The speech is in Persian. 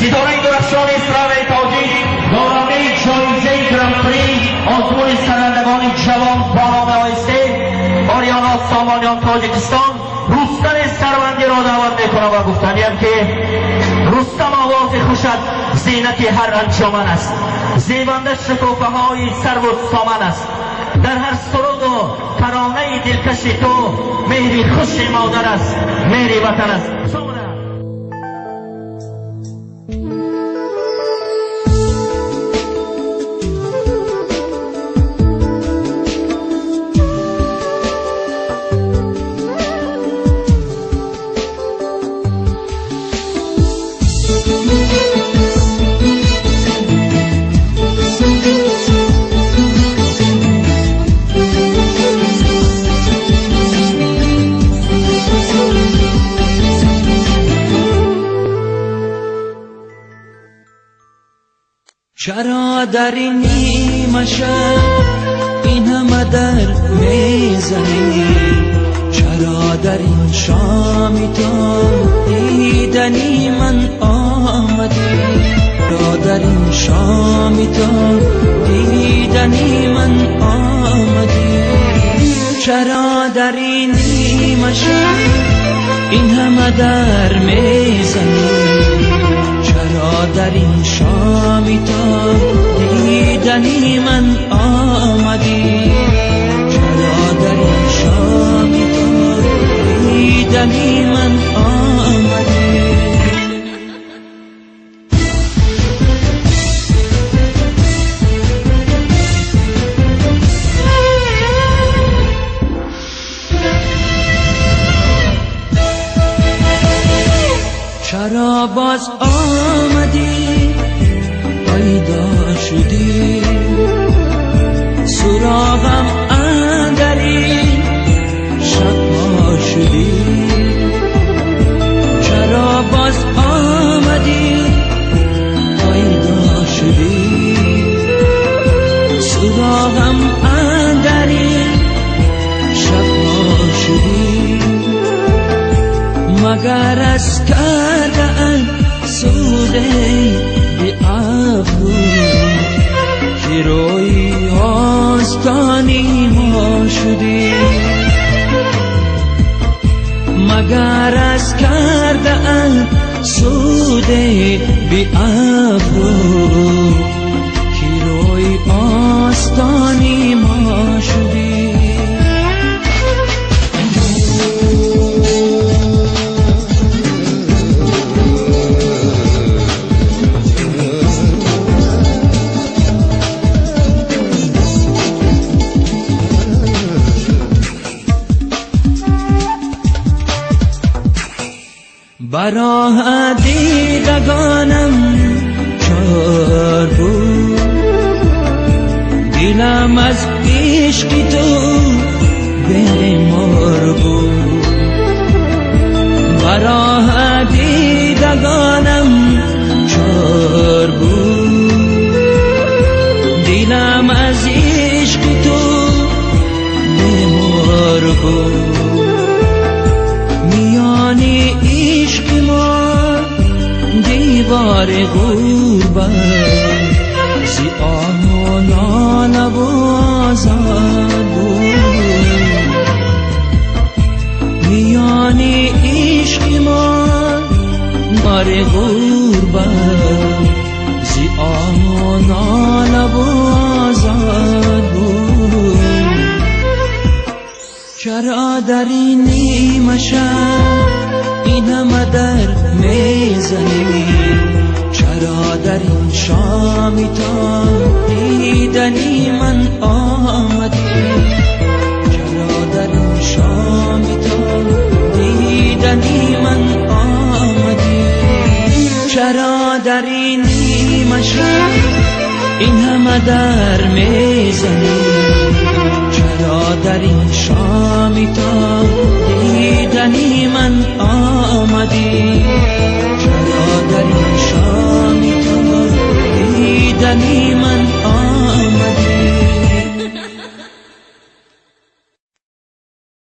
ستاره درخشان اسرار تاجیک دارنده جایزه گرانپری آزمون سرندگان جوان بانام آیسته آریانا سامانیان تاجیکستان رستم سروندی را دعوت میکنم و گفتنیم که رستم آواز خوشت زینت هر انجمن است، زیبنده شکوفه های سرو و سامن است، در هر سرود و ترانه دلکش تو مهری خوش مادر است، مهری وطن است. چرا در این نیمه شب این همه در میزنی؟ چرا در این شامی تا دیدنی من آمدی؟ چرا در این شامی تا دیدنی من آمدی؟ چرا در این نیمه شب این همه در میزنی؟ چرا در این شامی تا دیدنی من آمدی؟ چرا در این شامی تا دیدنی من آمدی؟ چرا باز آمدی پیدا شدی سراغم اندری شب شدی؟ چرا باز آمدی پیدا شدی سراغم اندری شب شدی؟ مگر از کردن سوده بی ابرو که روی آستانی ما شدی؟ مگر از کردن سوده بی ابرو که روی آستانی ما شدی؟ براه دیدگانم چار بود، دلم از عشق تو بیمار بود. براه دیدگانم چار بود، دلم از عشق تو بیمار بود. میانی عشق ما دیوار غربت زی آه و ناله و آزار بود. میانی عشق ما دیوار غربت زی آه و ناله و آزار بود. چرا در این نیمه شب این همه در میزنی؟ چرا در این شامی تا دیدنی من آمدی؟ چرا در این شامی تا دیدنی من آمدی؟ چرا در این نیمه شب این همه در میزنی؟ چرا در این شامی تا دیدنی من آمدی؟